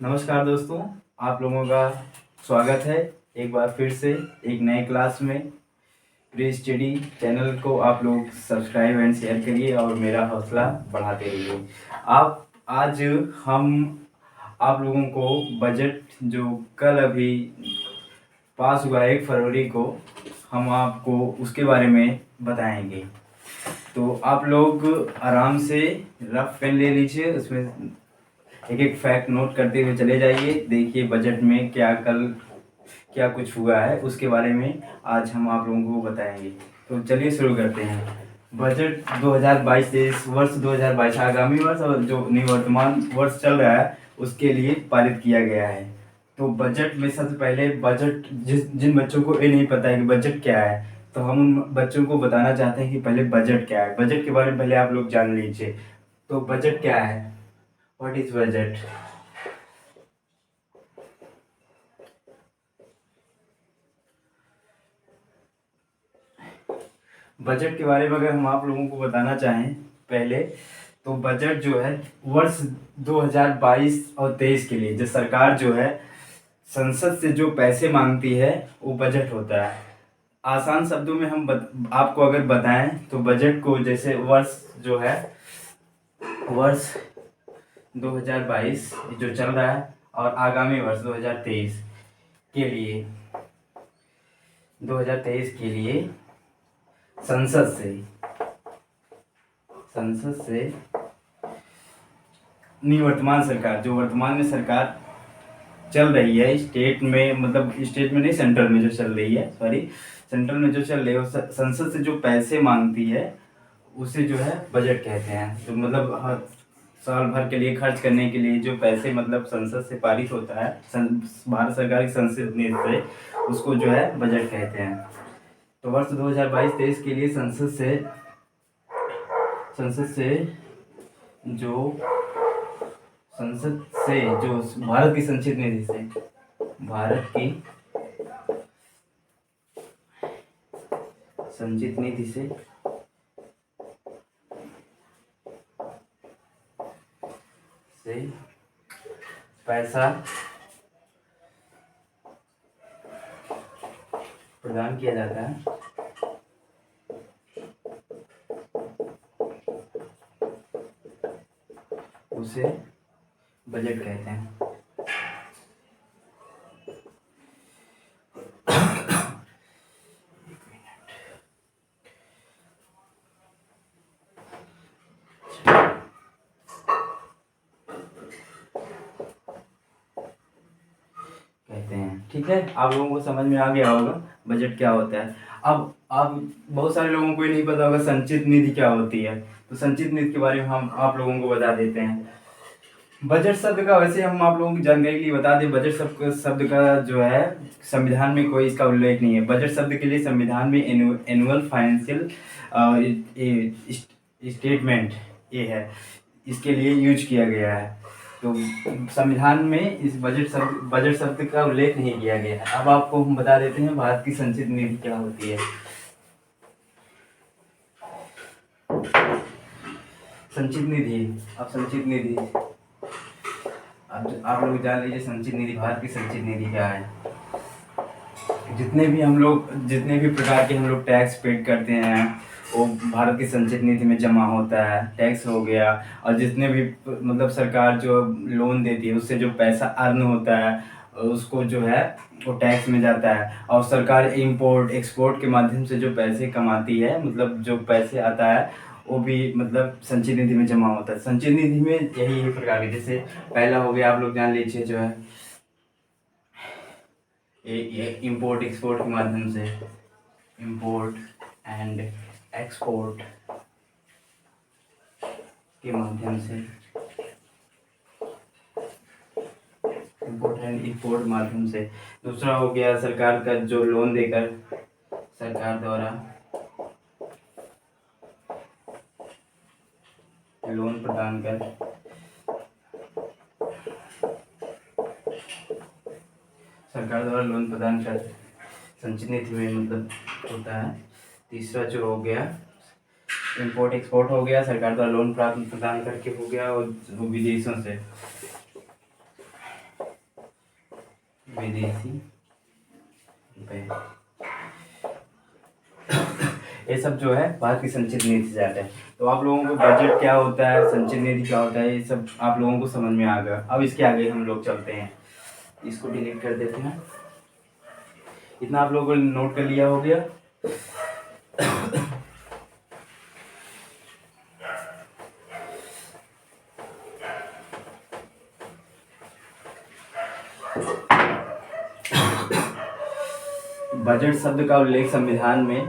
नमस्कार दोस्तों, आप लोगों का स्वागत है एक बार फिर से एक नए क्लास में। प्री स्टडी चैनल को आप लोग सब्सक्राइब एंड शेयर करिए और मेरा हौसला बढ़ाते रहिए। आप आज हम आप लोगों को बजट जो कल अभी पास हुआ 1 फरवरी को, हम आपको उसके बारे में बताएंगे। तो आप लोग आराम से रफ पेन ले लीजिए, उसमें एक एक फैक्ट नोट करते हुए चले जाइए। देखिए बजट में कल क्या कुछ हुआ है उसके बारे में आज हम आप लोगों को बताएंगे। तो चलिए शुरू करते हैं। बजट 2022-23 वर्ष 2022 आगामी वर्ष और जो निवर्तमान वर्ष चल रहा है उसके लिए पारित किया गया है। तो बजट में सबसे पहले बजट जिन बच्चों को ये नहीं पता है कि बजट क्या है, तो हम उन बच्चों को बताना चाहते हैं कि पहले बजट क्या है। बजट के बारे में पहले आप लोग जान लीजिए। तो बजट क्या है? What is budget? बजट के बारे में अगर हम आप लोगों को बताना चाहें पहले, तो बजट जो है वर्ष 2022 और 23 के लिए जो सरकार जो है संसद से जो पैसे मांगती है वो बजट होता है। आसान शब्दों में हम आपको अगर बताएं तो बजट को जैसे वर्ष जो है वर्ष 2022 जो चल रहा है और आगामी वर्ष 2023 के लिए 2023 के लिए संसद से निवर्तमान सरकार जो वर्तमान में सरकार चल रही है स्टेट में, मतलब स्टेट में नहीं सेंट्रल में जो चल रही है, सॉरी सेंट्रल में जो चल रही है संसद से जो पैसे मांगती है उसे जो है बजट कहते हैं। तो मतलब हर साल भर के लिए खर्च करने के लिए जो पैसे मतलब संसद से पारित होता है भारत सरकार की संसद से, उसको जो है बजट कहते हैं। तो वर्ष 2022-23 के लिए संसद से जो भारत की संचित निधि से भारत की संचित निधि से पैसा प्रदान किया जाता है। उसे बजट कहते हैं। कहते हैं, ठीक है, आप लोगों को समझ में आ गया होगा बजट क्या होता है। अब बहुत सारे लोगों को ये नहीं पता होगा संचित निधि क्या होती है। तो संचित निधि के बारे में हम आप लोगों को बता देते हैं। बजट शब्द का वैसे हम आप लोगों की जानकारी के लिए बता दें, बजट शब्द का जो है संविधान में कोई इसका उल्लेख नहीं है। बजट शब्द के लिए संविधान में एनुअल फाइनेंशियल स्टेटमेंट ये है, इसके लिए यूज किया गया है। तो संविधान में इस बजट शब्द का उल्लेख नहीं किया गया है। अब आपको हम बता देते हैं भारत की संचित निधि क्या होती है। संचित निधि, अब संचित निधि अब आप लोग जान लीजिए संचित निधि, भारत की संचित निधि क्या है। जितने भी प्रकार के हम लोग टैक्स पेड करते हैं वो भारत की संचित निधि में जमा होता है। टैक्स हो गया, और जितने भी मतलब सरकार जो लोन देती है उससे जो पैसा अर्न होता है उसको जो है वो टैक्स में जाता है। और सरकार इंपोर्ट एक्सपोर्ट के माध्यम से जो पैसे कमाती है, मतलब जो पैसे आता है वो भी मतलब संचित निधि में जमा होता है। संचित निधि में यही प्रकार के, जैसे पहला हो गया आप लोग जान लीजिए जो है ये इंपोर्ट एक्सपोर्ट के माध्यम से, इंपोर्ट एंड एक्सपोर्ट के माध्यम से, इंपोर्ट एंड एक्सपोर्ट माध्यम से। दूसरा हो गया सरकार का जो लोन देकर सरकार द्वारा लोन प्रदान कर संचित निधि में मतलब होता है। तीसरा जो हो गया इंपोर्ट एक्सपोर्ट हो गया, सरकार द्वारा लोन प्रदान करके हो गया, और वो विदेशों से विदेशी रुपए, ये सब जो है भारत की संचित निधि से जाता है। तो आप लोगों को बजट क्या होता है, संचित निधि क्या होता है, ये सब आप लोगों को समझ में आ गया। अब इसके आगे हम लोग चलते हैं, इसको डिलीट कर देते हैं। इतना आप लोगों ने नोट कर लिया हो गया। बजट शब्द का उल्लेख संविधान में,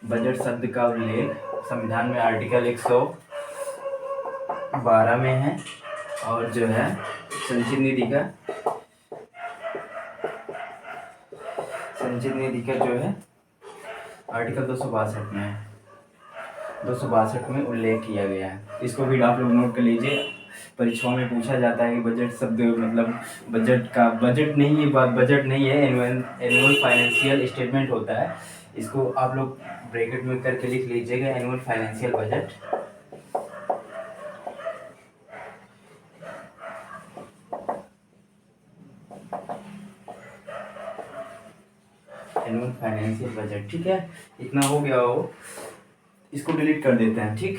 बजट शब्द का उल्लेख संविधान में आर्टिकल 112 में है। और जो है संचित निधि का, संचित निधि का जो है आर्टिकल 262 में है, 262 में उल्लेख किया गया है। इसको भी आप लोग नोट कर लीजिए। परीक्षाओं में पूछा जाता है कि बजट शब्द मतलब बजट का, बजट नहीं है, बजट नहीं है, एनुअल फाइनेंशियल स्टेटमेंट होता है। इसको आप लोग ब्रैकेट में करके लिख लीजिएगा, annual financial budget. Annual financial budget, ठीक है। इतना हो गया हो, इसको डिलीट कर देते हैं, ठीक।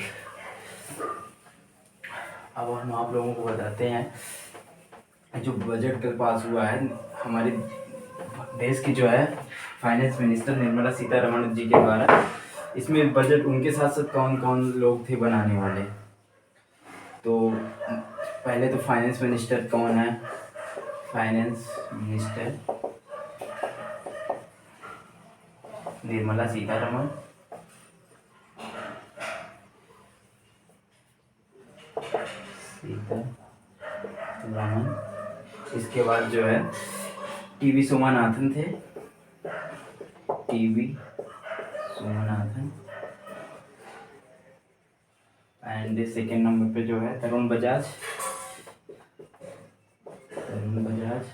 अब हम आप लोगों को बताते हैं जो बजट कल पास हुआ है हमारे देश की जो है फाइनेंस मिनिस्टर निर्मला सीतारमण जी के द्वारा। इसमें बजट उनके साथ साथ कौन कौन लोग थे बनाने वाले। तो पहले तो फाइनेंस मिनिस्टर कौन है, फाइनेंस मिनिस्टर निर्मला सीतारमण। इसके बाद जो है टीवी सोमनाथन थे, TV Somanathan. And second number पे जो है तरुण बजाज, तरुण बजाज।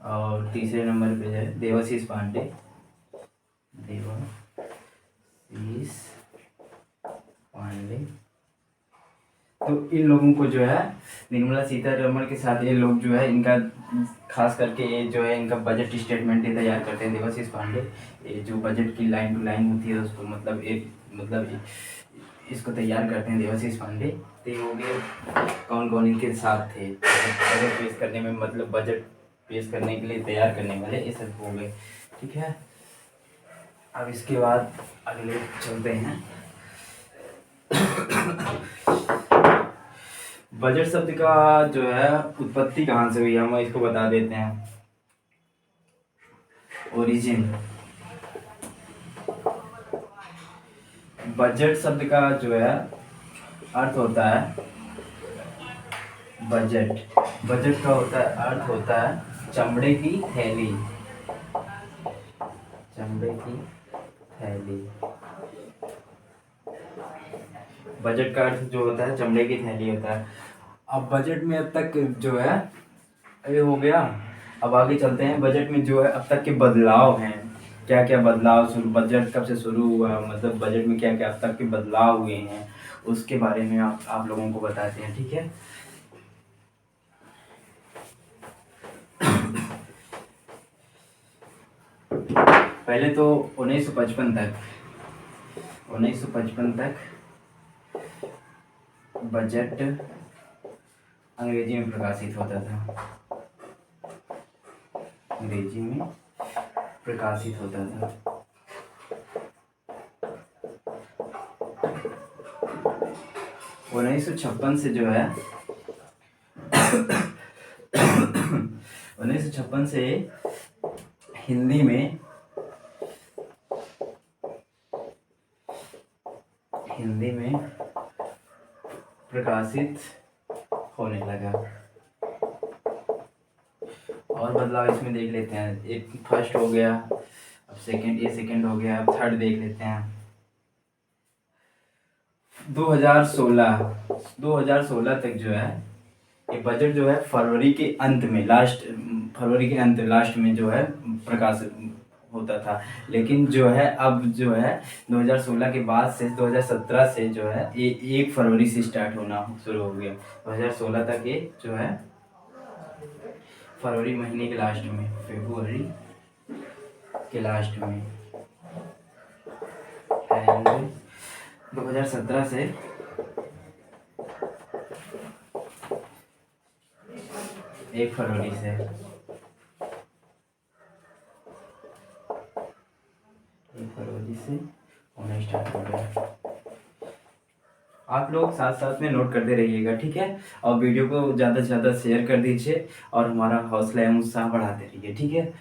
और तीसरे नंबर पे है देवाशीष पांडे, देवाशीष पांडे। तो इन लोगों को जो है निर्मला सीतारमण के साथ ये लोग जो है इनका खास करके ये जो है इनका बजट स्टेटमेंट ही तैयार करते हैं देवाशीष पांडे। ये जो बजट की लाइन टू लाइन होती है उसको मतलब इसको तैयार करते हैं देवाशीष पांडे। तो हो गए कौन कौन इनके साथ थे बजट पेश करने में, मतलब बजट पेश करने के लिए तैयार करने वाले, ये सब हो गए, ठीक है। अब इसके बाद अगले चलते हैं। बजट शब्द का जो है उत्पत्ति कहाँ से हुई हम इसको बता देते हैं। ओरिजिन, बजट शब्द का जो है अर्थ होता है बजट, बजट का होता है अर्थ होता है चमड़े की थैली, चमड़े की थैली। बजट का अर्थ जो होता है चमड़े की थैली होता है। अब बजट में अब तक जो है ये हो गया। अब आगे चलते हैं, बजट में जो है अब तक के बदलाव हैं, क्या क्या बदलाव शुरू, बजट कब से शुरू हुआ, मतलब बजट में क्या क्या अब तक के बदलाव हुए हैं उसके बारे में आप लोगों को बताते हैं, ठीक है। पहले तो 1955 तक बजट अंग्रेजी में प्रकाशित होता था, अंग्रेजी में प्रकाशित होता था। 1956 से जो है 1956 से हिंदी में प्रकाशित होने लगा। और बदलाव इसमें देख लेते हैं। एक फर्स्ट हो गया, अब सेकंड, ये सेकंड हो गया, अब थर्ड देख लेते हैं। 2016 तक जो है ये बजट जो है फरवरी के अंत में लास्ट में जो है प्रकाशित होता था। लेकिन जो है अब जो है 2016 के बाद से 2017 से जो है ये 1 फरवरी से स्टार्ट होना शुरू हो गया। 2016 तक ये जो है फरवरी महीने के लास्ट में, फरवरी के लास्ट में, एंड 2017 से 1 फरवरी से, 1 फरवरी से होना स्टार्ट हो गया। आप लोग साथ साथ में नोट करते रहिएगा, ठीक है, और वीडियो को ज़्यादा से ज़्यादा शेयर कर दीजिए और हमारा हौसला एवं उत्साह बढ़ाते रहिए, ठीक है।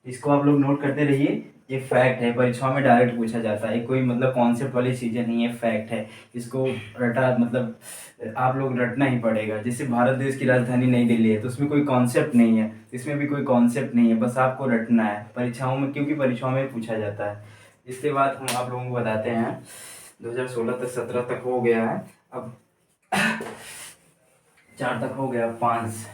इसको आप लोग नोट करते रहिए। ये फैक्ट है, परीक्षाओं में डायरेक्ट पूछा जाता है, कोई मतलब कॉन्सेप्ट वाली चीज़ें नहीं है, फैक्ट है। इसको रटा मतलब आप लोग रटना ही पड़ेगा। जैसे भारत देश की राजधानी नई दिल्ली है, तो उसमें कोई कॉन्सेप्ट नहीं है, इसमें भी कोई कॉन्सेप्ट नहीं है, बस आपको रटना है परीक्षाओं में, क्योंकि परीक्षाओं में पूछा जाता है। इसके बाद हम आप लोगों को बताते हैं 2016 तक 17 तक हो गया है, अब 4 तक हो गया, 5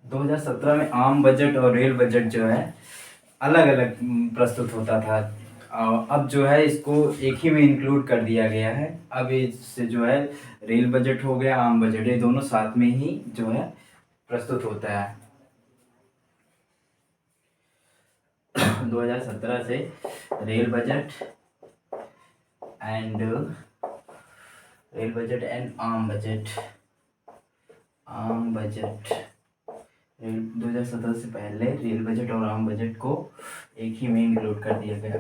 2017 में आम बजट और रेल बजट जो है अलग अलग प्रस्तुत होता था। अब जो है इसको एक ही में इंक्लूड कर दिया गया है। अब इससे जो है रेल बजट हो गया, आम बजट, ये दोनों साथ में ही जो है प्रस्तुत होता है। 2017 से रेल बजट एंड आम बजट 2017 से पहले रेल बजट और आम बजट को एक ही में इंक्लूड कर दिया गया,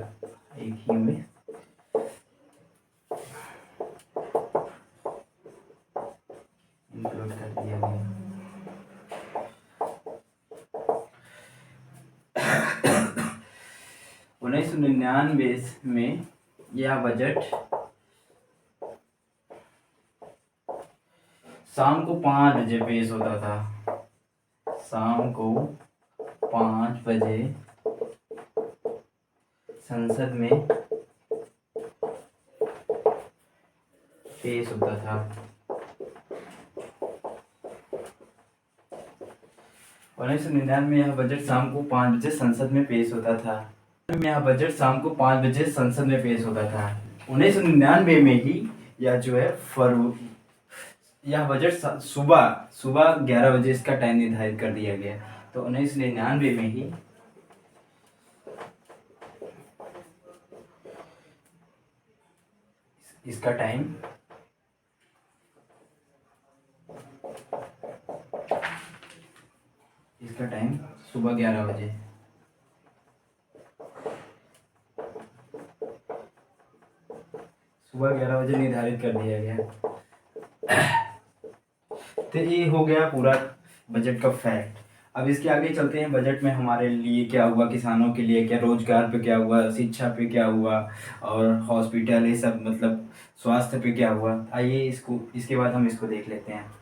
एक ही में इंक्लूड कर दिया गया। 1999 में यह बजट शाम को 5 बजे पेश होता था, शाम को 5 बजे संसद में पेश होता था। 1999 में यह बजट शाम को 5 बजे संसद में पेश होता था। यह बजट शाम को 5 बजे संसद में पेश होता था। 1999 में ही यह जो है यह बजट सुबह 11 बजे इसका टाइम निर्धारित कर दिया गया। तो 1999 में ही इसका टाइम सुबह 11 बजे। सुबह 11 बजे निर्धारित कर दिया गया। तो ये हो गया पूरा बजट का फैक्ट। अब इसके आगे चलते हैं, बजट में हमारे लिए क्या हुआ, किसानों के लिए क्या, रोजगार पे क्या हुआ, शिक्षा पे क्या हुआ, और हॉस्पिटल, ये सब मतलब स्वास्थ्य पे क्या हुआ। आइए इसके बाद हम इसको देख लेते हैं।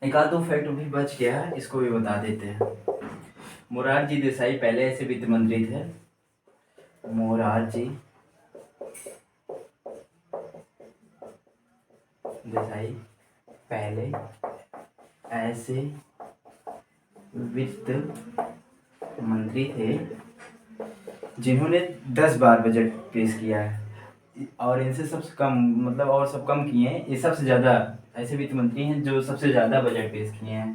एक आध दो फैक्ट भी बच गया है, इसको भी बता देते हैं। मोरारजी देसाई पहले ऐसे वित्त मंत्री थे। मोरारजी देसाई पहले ऐसे वित्त मंत्री थे जिन्होंने 10 बार बजट पेश किया है, और इनसे सबसे कम मतलब और सब कम किए हैं। ये सबसे ज़्यादा ऐसे वित्त मंत्री हैं जो सबसे ज़्यादा बजट पेश किए हैं,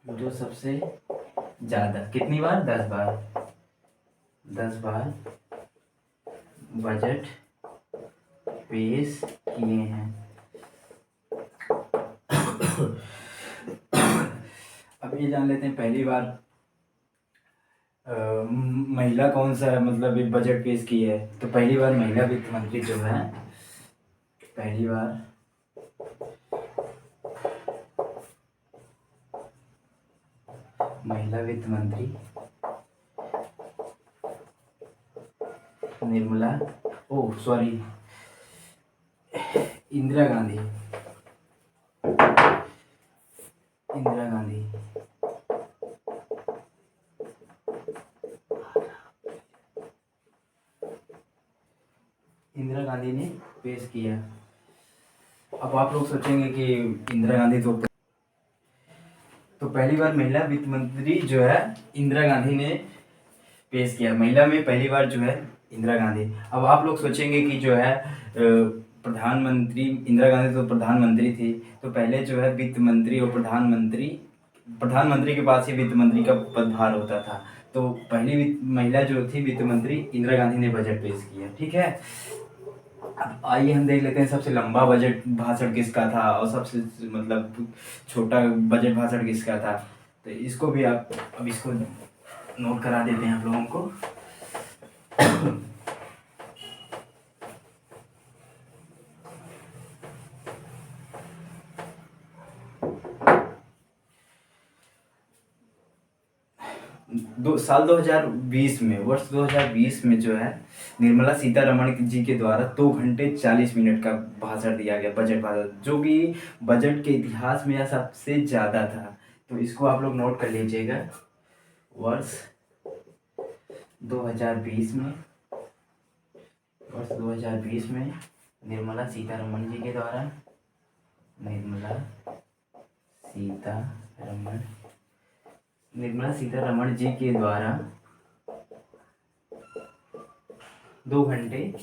जो सबसे ज़्यादा कितनी बार, 10 बार, 10 बार बजट पेश किए हैं। अब ये जान लेते हैं पहली बार महिला कौन सा मतलब एक बजट पेश की है। तो पहली बार महिला वित्त मंत्री जो है, पहली बार महिला वित्त मंत्री इंदिरा गांधी। इंदिरा गांधी। इंदिरा गांधी ने पेश किया। अब आप लोग सोचेंगे कि इंदिरा गांधी तो पहली बार महिला वित्त मंत्री जो है इंदिरा गांधी ने पेश किया। महिला में पहली बार जो है इंदिरा गांधी। अब आप लोग सोचेंगे कि जो है प्रधानमंत्री, इंदिरा गांधी तो प्रधानमंत्री थी, तो पहले जो है वित्त मंत्री और प्रधानमंत्री के पास ही वित्त मंत्री का पदभार होता था। तो पहली महिला जो थी वित्त मंत्री इंदिरा गांधी ने बजट पेश किया। ठीक है, अब आइए हम देख लेते हैं सबसे लंबा बजट भाषण किसका था और सबसे मतलब छोटा बजट भाषण किसका था। तो इसको भी आप अब इसको नोट करा देते हैं आप लोगों को। साल 2020 में, वर्ष 2020 में जो है निर्मला सीतारमण जी के द्वारा 2 घंटे 40 मिनट का भाषण दिया गया, बजट भाषण, जो कि बजट के इतिहास में यह सबसे ज़्यादा था। तो इसको आप लोग नोट कर लीजिएगा। वर्ष 2020 में, निर्मला सीतारमण जी के द्वारा, निर्मला सीतारमण जी के द्वारा 2 घंटे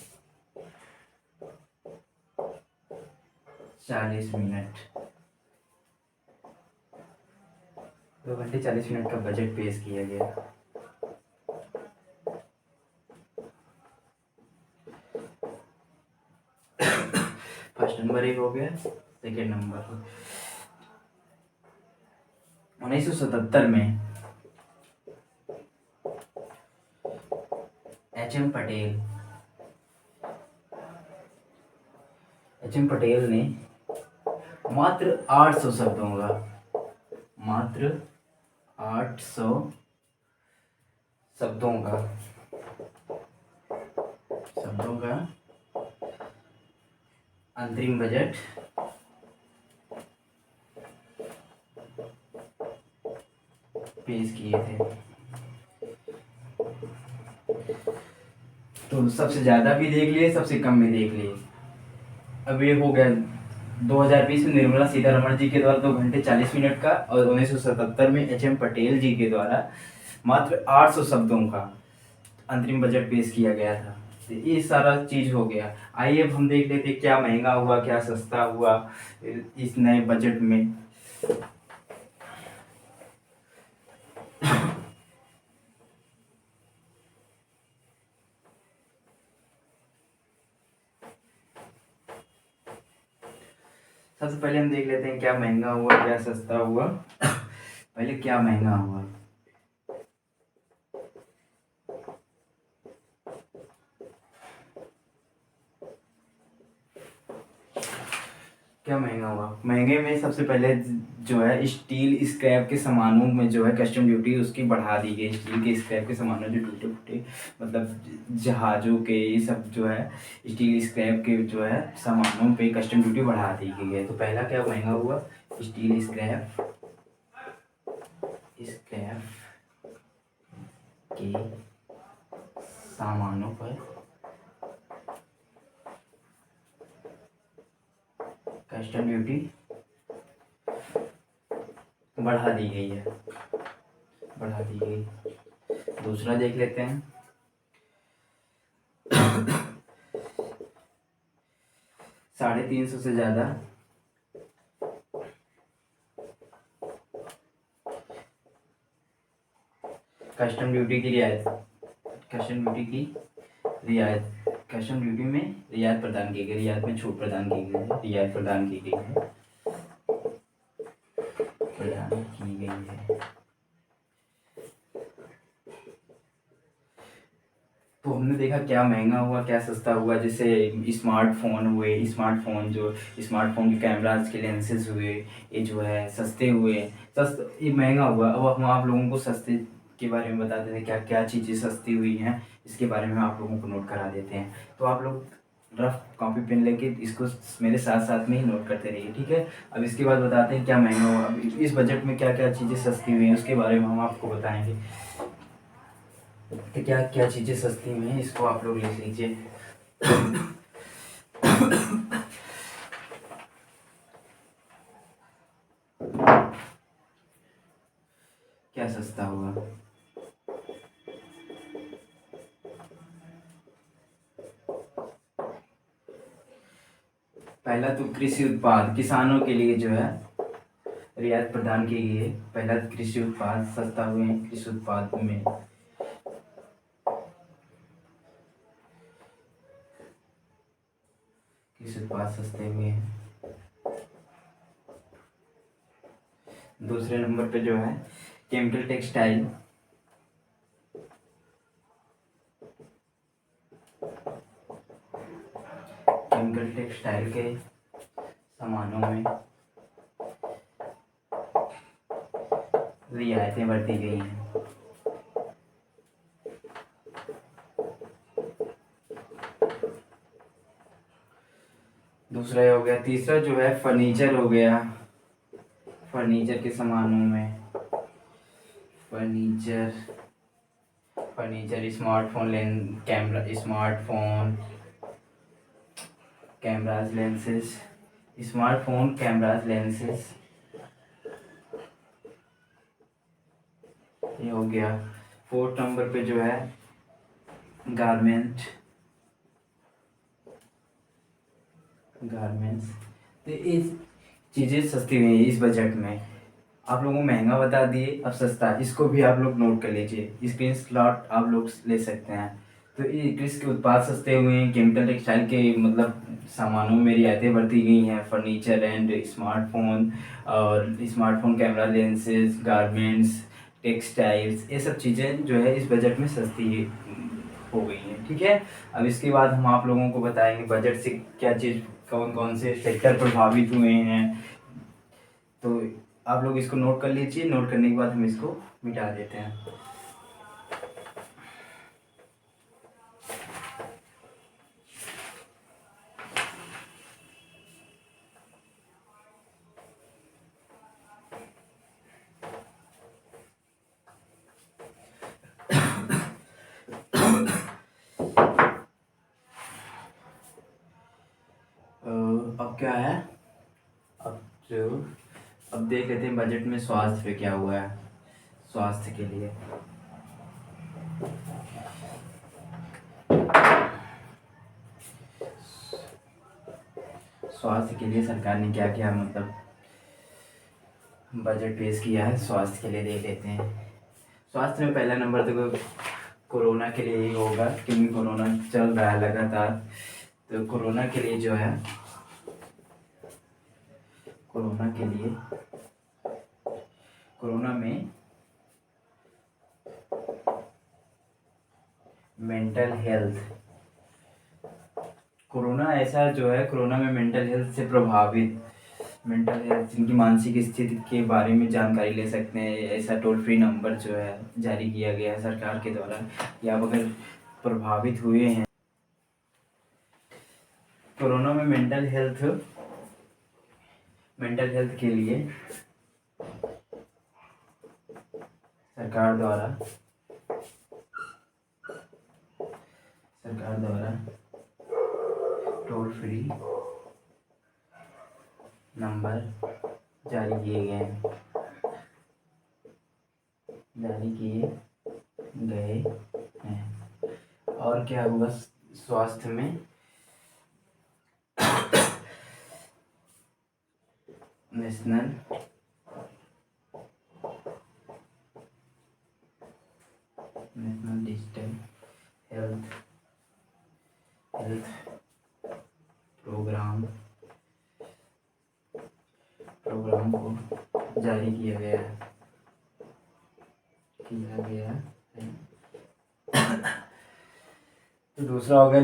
40 मिनट 2 घंटे 40 मिनट का बजट पेश किया गया। फर्स्ट नंबर एक हो गया। सेकेंड नंबर 1977 में एच.एम. पटेल ने मात्र 800 शब्दों का अंतरिम बजट पेश किए थे। तो सबसे ज़्यादा भी देख लिए, सबसे कम भी देख लिए। अब ये हो गया 2020 में निर्मला सीतारमण जी के द्वारा 2 घंटे 40 मिनट का, और 1977 में एच.एम. पटेल जी के द्वारा मात्र 800 शब्दों का अंतरिम बजट पेश किया गया था। तो ये सारा चीज़ हो गया। आइए अब हम देख लेते क्या महंगा हुआ, क्या सस्ता हुआ इस नए बजट में। सबसे पहले हम देख लेते हैं क्या महंगा हुआ, क्या सस्ता हुआ। पहले क्या महंगा हुआ। क्या महंगा हुआ, महंगे में सबसे पहले जो है स्टील स्क्रैप के सामानों में जो है कस्टम ड्यूटी उसकी बढ़ा दी गई। स्टील के स्क्रैप के सामानों जो टूटे फूटे मतलब जहाज़ों के ये सब जो है स्टील स्क्रैप के जो है सामानों पे कस्टम ड्यूटी बढ़ा दी गई है। तो पहला क्या महंगा हुआ, स्टील स्क्रैप के सामानों पर कस्टम ड्यूटी बढ़ा दी गई। दूसरा देख लेते हैं 350 से ज़्यादा कस्टम ड्यूटी की रियायत, कस्टम ड्यूटी में रियायत प्रदान की गई, रियायत में छूट प्रदान की गई है, रियायत प्रदान की गई है। तो हमने देखा क्या महंगा हुआ, क्या सस्ता हुआ। जैसे स्मार्टफोन के कैमराज के लेंसेज हुए, ये जो है सस्ते हुए। ये महंगा हुआ। अब हम आप लोगों को सस्ते के बारे में बता देते हैं क्या क्या चीज़ें सस्ती हुई हैं, इसके बारे में आप लोगों को नोट करा देते हैं। तो आप लोग रफ कॉपी पेन लेके इसको मेरे साथ साथ में ही नोट करते रहिए, ठीक है। अब इसके बाद बताते हैं क्या महंगा हुआ। अब इस बजट में क्या क्या चीज़ें सस्ती हुई हैं उसके बारे में हम आपको बताएंगे कि क्या क्या चीज़ें सस्ती हुई हैं, इसको आप लोग लिख लीजिए। क्या सस्ता हुआ? पहला तो कृषि उत्पाद, किसानों के लिए जो है रियायत प्रदान की गई है। पहला कृषि उत्पाद सस्ता हुए हैं। कृषि उत्पाद में कृषि उत्पाद सस्ते हुए हैं। दूसरे नंबर पे जो है केमिकल टेक्सटाइल, केमिकल टेक्सटाइल के सामानों में रियायतें बरती गई हैं। दूसरा ये हो गया। तीसरा जो है फर्नीचर हो गया। फर्नीचर के सामानों में furniture smartphone cameras lenses, smartphone cameras lenses, ये हो गया। फोर्थ नंबर पे जो है गारमेंट्स। तो इस चीज़ें सस्ती हुई हैं इस बजट में। आप लोगों को महंगा बता दिए, अब सस्ता, इसको भी आप लोग नोट कर लीजिए, स्क्रीन शॉट आप लोग ले सकते हैं। तो ये कृषि के उत्पाद सस्ते हुए हैं। केमिकल टेक्सटाइल के मतलब सामानों में रियायतें बरती गई हैं। फर्नीचर एंड स्मार्टफोन और smartphone camera lenses, garments, textiles, ये सब चीज़ें जो है इस बजट में सस्ती हो गई हैं, ठीक है। अब इसके बाद हम आप लोगों को बताएंगे बजट से क्या चीज़, कौन कौन से सेक्टर प्रभावित हुए हैं। तो आप लोग इसको नोट कर लीजिए। नोट करने के बाद हम इसको मिटा देते हैं। अब क्या है, अब जो अब देख लेते हैं बजट में स्वास्थ्य पे क्या हुआ है। स्वास्थ्य के लिए सरकार ने क्या क्या मतलब बजट पेश किया है। स्वास्थ्य के लिए देख लेते हैं। स्वास्थ्य में पहला नंबर तो कोरोना के लिए ही होगा, क्योंकि कोरोना चल रहा है लगातार। तो कोरोना के लिए जो है, कोरोना में मेंटल हेल्थ, कोरोना ऐसा जो है, कोरोना में मेंटल हेल्थ से प्रभावित, मेंटल हेल्थ जिनकी मानसिक स्थिति के बारे में जानकारी ले सकते हैं, ऐसा टोल फ्री नंबर जो है जारी किया गया है सरकार के द्वारा। या आप अगर प्रभावित हुए हैं कोरोना में मेंटल हेल्थ के लिए सरकार द्वारा टोल फ्री नंबर जारी किए गए हैं। और क्या हुआ स्वास्थ्य में, नेशनल डिजिटल हेल्थ प्रोग्राम को जारी किया गया है। तो दूसरा हो गया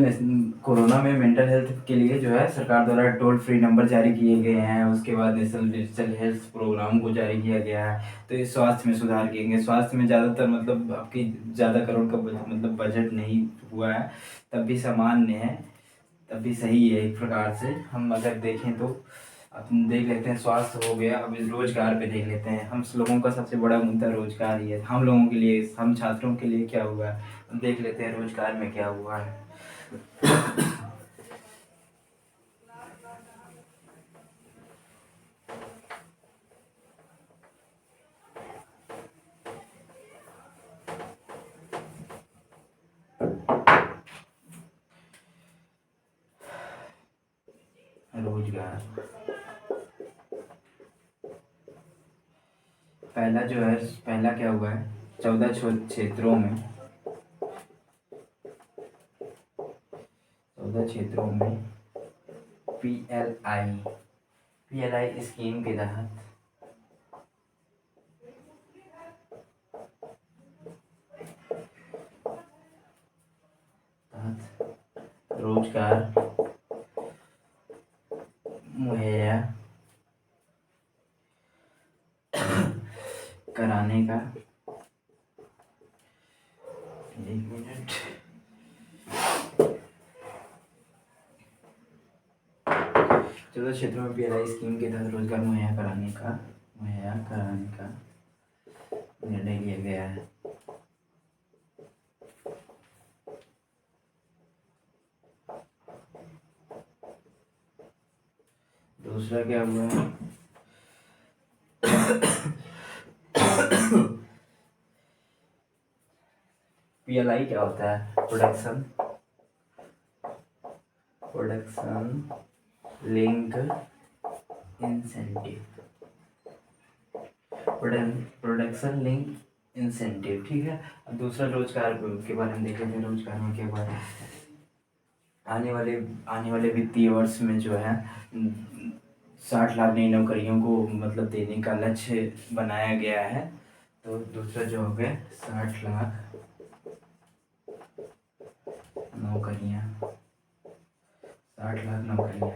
कोरोना में मेंटल हेल्थ के लिए जो है सरकार द्वारा टोल फ्री नंबर जारी किए गए हैं। उसके बाद नेशनल डिजिटल हेल्थ प्रोग्राम को जारी किया गया है। तो ये स्वास्थ्य में सुधार किए गए। स्वास्थ्य में ज़्यादातर मतलब आपकी ज़्यादा करोड़ का मतलब बजट नहीं हुआ है, तब भी सामान्य है। तभी सही है एक प्रकार से। हम अगर देखें तो अपन देख लेते हैं, स्वास्थ्य हो गया, अब रोजगार पे देख लेते हैं। हम लोगों का सबसे बड़ा मुद्दा रोजगार ही है। हम लोगों के लिए, हम छात्रों के लिए क्या हुआ है, हम देख लेते हैं रोजगार में क्या हुआ है। रोजगार पहला जो है, पहला क्या हुआ है, 14 क्षेत्रों में, 14 क्षेत्रों में पीएलआई स्कीम के तहत रोजगार मुहैया कराने का, 1 मिनट, 14 क्षेत्रों में पीएलआई स्कीम के तहत रोजगार मुहैया कराने का निर्णय लिया गया है। दूसरा क्या हुआ है, पीएलआई क्या होता है, production link incentive, production link incentive, ठीक है। अब दूसरा रोजगार के बारे में देख लेते हैं। रोजगार में क्या हुआ है, आने वाले वित्तीय वर्ष में जो है 60 लाख नई नौकरियों को मतलब देने का लक्ष्य बनाया गया है। तो दूसरा जो हो गया 60 लाख नौकरियां, 60 लाख नौकरियां।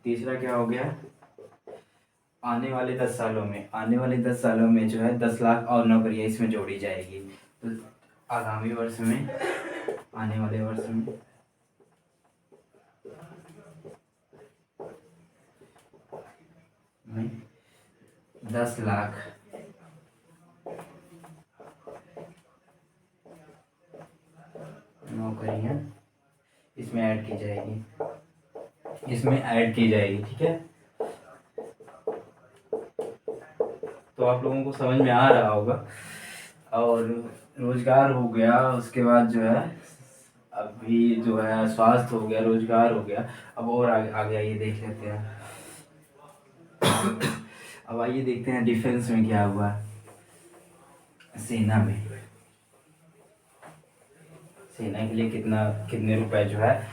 तीसरा क्या हो गया, आने वाले 10 सालों में जो है 10 लाख और नौकरियां इसमें जोड़ी जाएगी। तो आगामी वर्ष में, आने वाले वर्ष में 10 लाख नौकरियां इसमें ऐड की जाएगी, ठीक है। तो आप लोगों को समझ में आ रहा होगा। और रोजगार हो गया, उसके बाद जो है अभी जो है स्वास्थ्य हो गया, रोजगार हो गया। अब और आगे आइए देख लेते हैं। अब आइए देखते हैं डिफेंस में क्या हुआ, सेना के लिए कितने रुपए जो है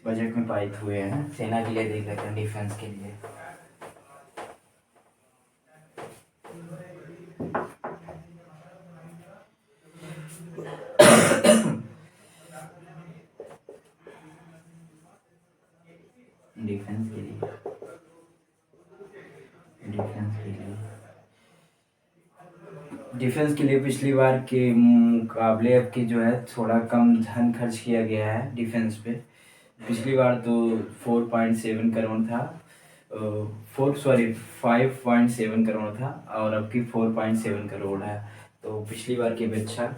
बजट में पारित हुए हैं। सेना के लिए देख लेते हैं, डिफेंस के लिए। डिफेंस के लिए पिछली बार के मुकाबले अब की जो है थोड़ा कम धन खर्च किया गया है डिफेंस पे। पिछली बार तो 4.7 करोड़ था, 5.7 करोड़ था, और अब की 4.7 करोड़ है। तो पिछली बार की अपेक्षा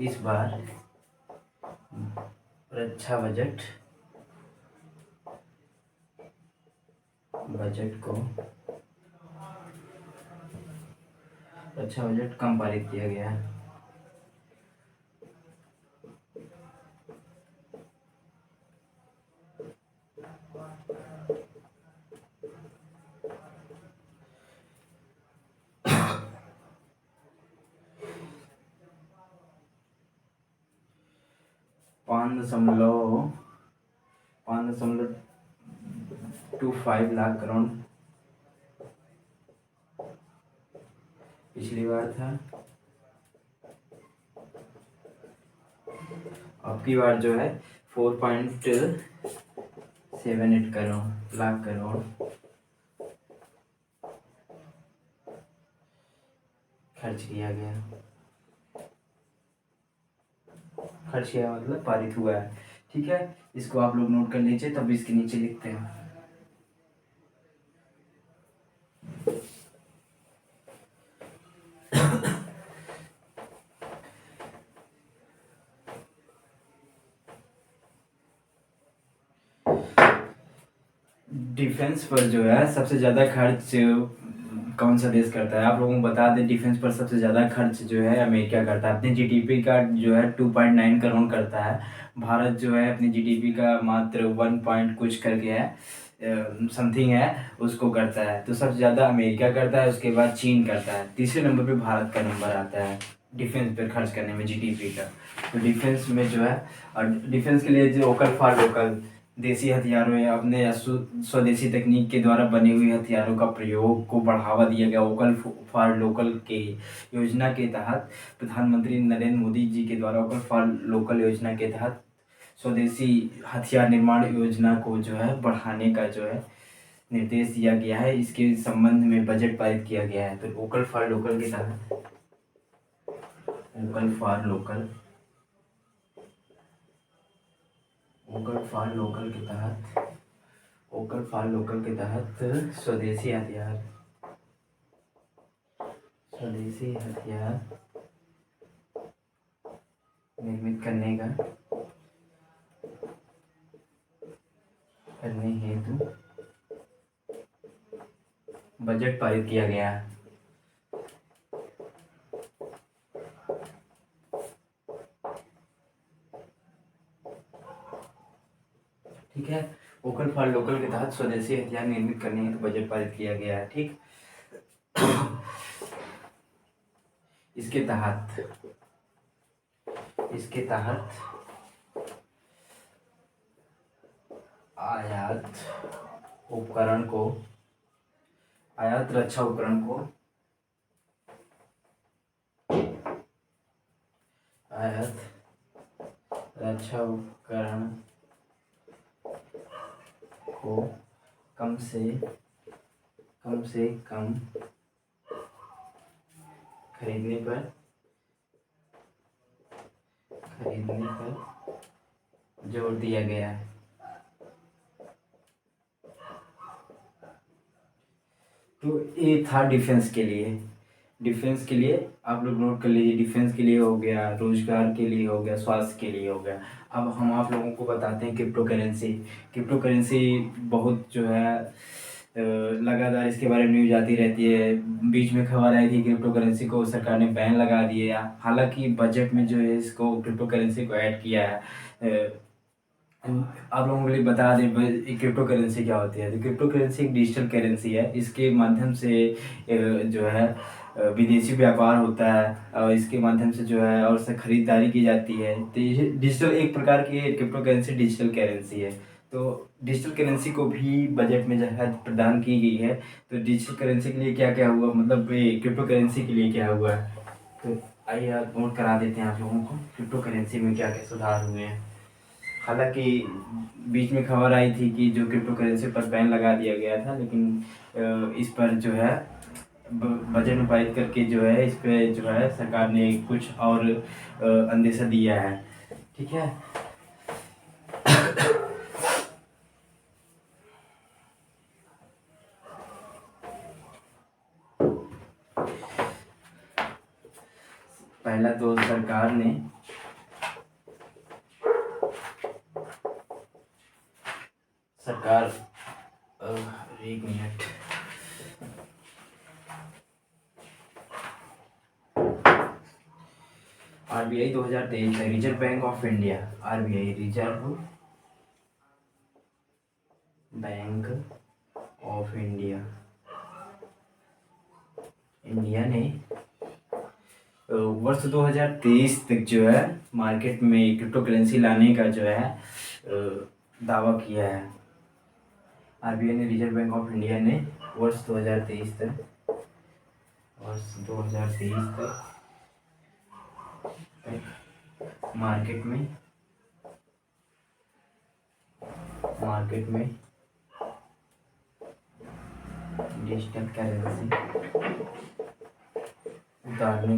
इस बार रक्षा बजट कम पारित किया गया है। पाँच दशमलव 25 लाख करोड़ पिछली बार था। अब की बार जो है 4.78 लाख करोड़ खर्च किया गया। खर्च किया मतलब पारित हुआ है। ठीक है, इसको आप लोग नोट कर लीजिए, तब इसके नीचे लिखते हैं। डिफेंस पर जो है सबसे ज़्यादा खर्च कौन सा देश करता है? आप लोगों को बता दें, डिफेंस पर सबसे ज़्यादा खर्च जो है अमेरिका करता है। अपने जीडीपी का जो है 2.9 करोड़ करता है। भारत जो है अपनी जीडीपी का मात्र 1 पॉइंट कुछ करके है, समथिंग है, उसको करता है। तो सबसे ज़्यादा अमेरिका करता है, उसके बाद चीन करता है, तीसरे नंबर पे भारत का नंबर आता है डिफेंस पर खर्च करने में जीडीपी का। तो डिफेंस में जो है, और डिफेंस के लिए जो वोकल फॉर लोकल, देसी हथियारों या अपने स्वदेशी तकनीक के द्वारा बने हुए हथियारों का प्रयोग को बढ़ावा दिया गया। वोकल फॉर लोकल के योजना के तहत प्रधानमंत्री नरेंद्र मोदी जी के द्वारा वोकल फॉर लोकल योजना के तहत स्वदेशी हथियार निर्माण योजना को जो है बढ़ाने का जो है निर्देश दिया गया है। इसके संबंध में बजट पारित किया गया है। तो वोकल फॉर लोकल के तहत, vocal for local, vocal for local के तहत, वोकल फॉर लोकल के तहत स्वदेशी हथियार, स्वदेशी हथियार निर्मित करने हेतु बजट पारित किया गया है। ठीक है, वोकल फॉर लोकल के तहत स्वदेशी हथियार निर्मित करने हेतु बजट पारित किया गया है। ठीक, इसके तहत आयात उपकरण को, आयात रक्षा उपकरण को, आयात रक्षा उपकरण को कम से कम खरीदने पर जोर दिया गया है। तो ये था डिफेंस के लिए। डिफेंस के लिए आप लोग नोट कर लीजिए, डिफेंस के लिए हो गया, रोजगार के लिए हो गया, स्वास्थ्य के लिए हो गया। अब हम आप लोगों को बताते हैं क्रिप्टो करेंसी। क्रिप्टो करेंसी बहुत जो है लगातार इसके बारे में न्यूज आती रहती है। बीच में खबर आई थी क्रिप्टो करेंसी को सरकार ने बैन लगा दिए। हालांकि बजट में जो है इसको क्रिप्टो करेंसी को ऐड किया है। आप लोगों के लिए बता दें क्रिप्टो करेंसी क्या होती है। तो क्रिप्टो करेंसी एक डिजिटल करेंसी है। इसके माध्यम से जो है विदेशी व्यापार होता है, और इसके माध्यम से जो है और से खरीदारी की जाती है। तो ये डिजिटल, एक प्रकार की क्रिप्टो करेंसी डिजिटल करेंसी है। तो डिजिटल करेंसी को भी बजट में जो है प्रदान की गई है। तो डिजिटल करेंसी के लिए क्या क्या हुआ, मतलब क्रिप्टो करेंसी के लिए क्या हुआ है, तो आइए आप नोट करा देते हैं आप लोगों को क्रिप्टो करेंसी में क्या क्या सुधार हुए हैं। हालांकि बीच में खबर आई थी कि जो क्रिप्टो करेंसी पर बैन लगा दिया गया था, लेकिन इस पर जो है बजट में पारित करके जो है इस पे जो है सरकार ने कुछ और अंदेशा दिया है। ठीक है, पहला तो सरकार ने एक मिनट, आरबीआई 2023 है, reserve bank of India, RBI reserve bank of India, India ने वर्ष 2023 तक जो है मार्केट में क्रिप्टो करेंसी लाने का जो है दावा किया है। आरबीआई ने, रिजर्व बैंक ऑफ इंडिया ने वर्ष 2023 तक मार्केट में डिजिटल करेंसी उतारने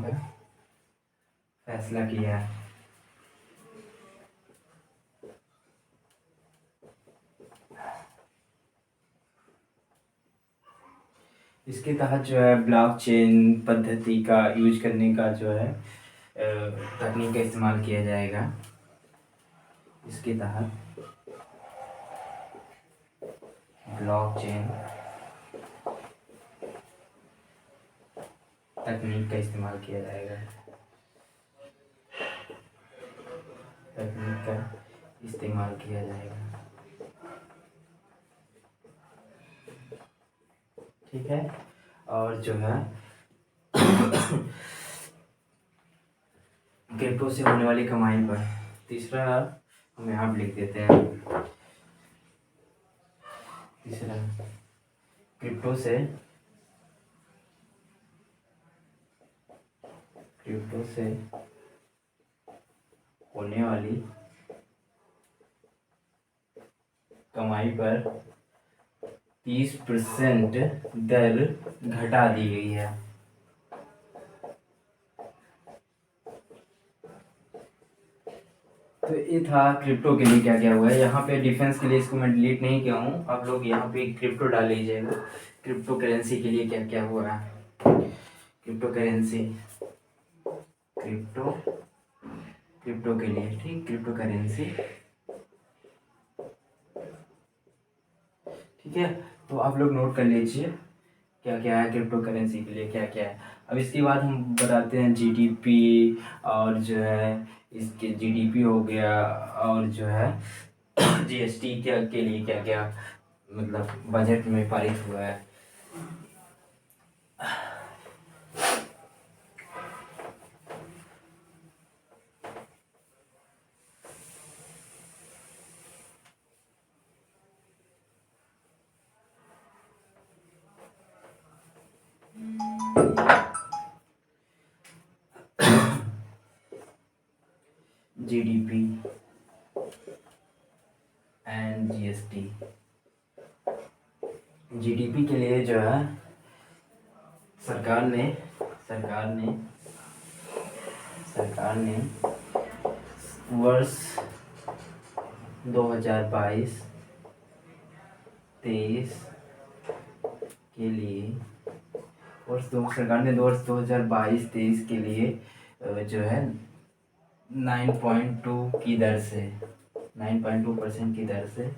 का फैसला किया। इसके तहत जो है ब्लॉकचेन पद्धति का यूज करने का जो है तकनीक का इस्तेमाल किया जाएगा। इसके तहत ब्लॉकचेन तकनीक का इस्तेमाल किया जाएगा। तकनीक का इस्तेमाल किया जाएगा। ठीक है। और जो है क्रिप्टो से होने वाली कमाई पर तीसरा हम यहाँ लिख देते हैं। तीसरा क्रिप्टो से होने वाली कमाई पर 30% दर घटा दी गई है। तो ये था क्रिप्टो के लिए क्या क्या हुआ है। यहाँ पे डिफेंस के लिए इसको मैं डिलीट नहीं किया हूँ, आप लोग यहाँ पे क्रिप्टो डाल लीजिएगा। क्रिप्टो करेंसी के लिए क्या क्या हुआ है। क्रिप्टो करेंसी, क्रिप्टो के लिए, ठीक, क्रिप्टो करेंसी, ठीक है। तो आप लोग नोट कर लीजिए क्या क्या है क्रिप्टो करेंसी के लिए, क्या क्या है। अब इसके बाद हम बताते हैं जीडीपी, और जो है इसके जीडीपी हो गया, और जो है जीएसटी क्या के लिए क्या क्या मतलब बजट में पारित हुआ है। GDP and GST. जीडीपी के लिए जो है सरकार ने वर्ष 2022-23 के लिए सरकार ने वर्ष 2022-23 के लिए जो है 9.2 की दर से 9.2% की दर से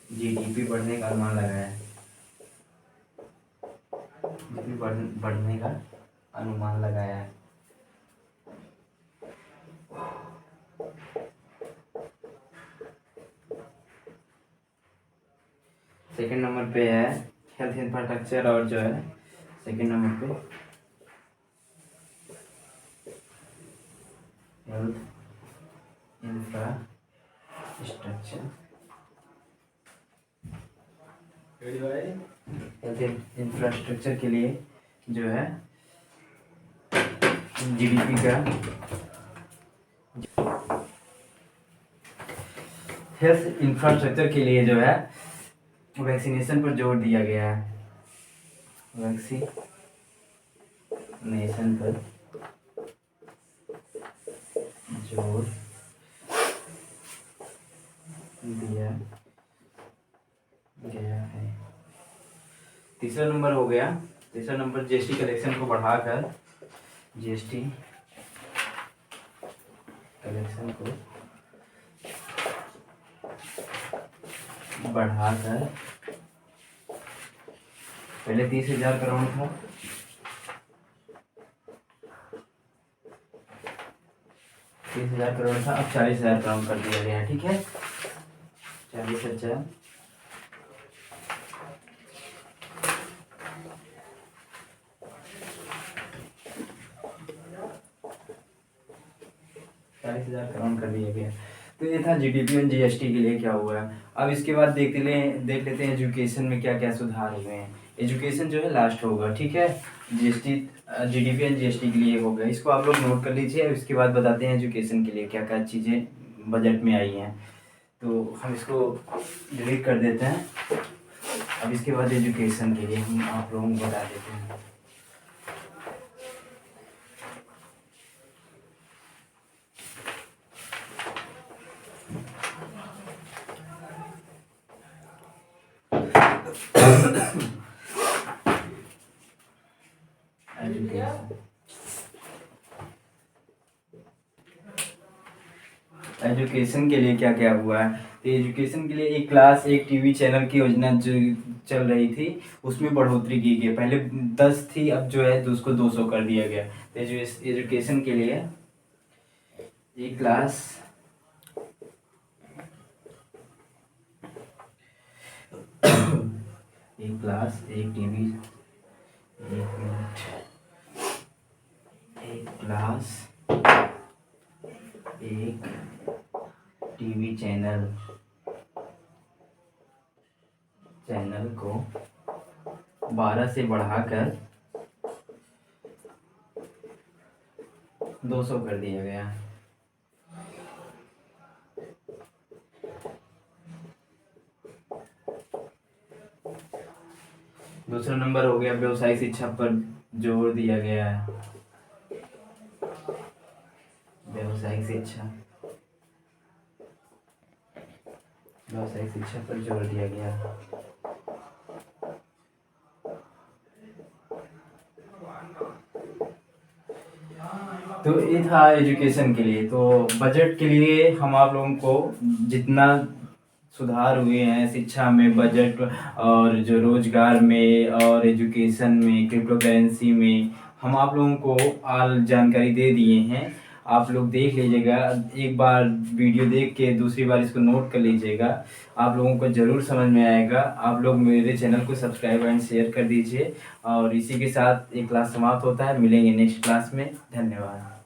जीडीपी बढ़ने का अनुमान लगाया है। जीडीपी बढ़ने का अनुमान लगाया है। सेकंड नंबर पे है हेल्थ इंफ्रास्ट्रक्चर, और जो है सेकंड नंबर पे हेल्थ इंफ्रास्ट्रक्चर के लिए जो है जीडीपी का हेल्थ इंफ्रास्ट्रक्चर के लिए जो है वैक्सीनेशन पर जोर दिया गया है। वैक्सीनेशन पर जोर दिया गया है। तीसरा नंबर हो गया, तीसरा नंबर जीएसटी कलेक्शन को बढ़ाकर पहले 30,000 करोड़ था, 30,000 करोड़ था, अब 40,000 करोड़ कर दिया गया है। ठीक है, 40,000 करोड़ कर दिया गया। तो ये था जीडीपी और जीएसटी के लिए क्या हुआ है। अब इसके बाद देख लेते हैं एजुकेशन में क्या क्या सुधार हुए हैं। एजुकेशन जो है लास्ट होगा, ठीक है। जीडीपी एंड जीएसटी के लिए हो गया, इसको आप लोग नोट कर लीजिए। अब इसके बाद बताते हैं एजुकेशन के लिए क्या क्या चीज़ें बजट में आई हैं। तो हम इसको डिलीट कर देते हैं अब इसके बाद एजुकेशन के लिए हम आप लोगों को बता देते हैं। एजुकेशन के लिए क्या क्या हुआ है, तो एजुकेशन के लिए एक क्लास एक टीवी चैनल की योजना जो चल रही थी उसमें बढ़ोतरी की गई। पहले 10 थी, अब जो है तो उसको 200 कर दिया गया। तो एजुकेशन के लिए एक क्लास एक टीवी एक क्लास एक टीवी चैनल को 12 से बढ़ाकर 200 कर दिया गया। दूसरा नंबर हो गया व्यावसायिक शिक्षा पर जोर दिया गया है। व्यावसायिक शिक्षा पर जोर दिया गया। तो ये था एजुकेशन के लिए। तो बजट के लिए हम आप लोगों को जितना सुधार हुए हैं शिक्षा में, बजट और जो रोजगार में और एजुकेशन में, क्रिप्टो करेंसी में, हम आप लोगों को ऑल जानकारी दे दिए हैं। आप लोग देख लीजिएगा, एक बार वीडियो देख के दूसरी बार इसको नोट कर लीजिएगा, आप लोगों को ज़रूर समझ में आएगा। आप लोग मेरे चैनल को सब्सक्राइब एंड शेयर कर दीजिए। और इसी के साथ एक क्लास समाप्त होता है, मिलेंगे नेक्स्ट क्लास में। धन्यवाद।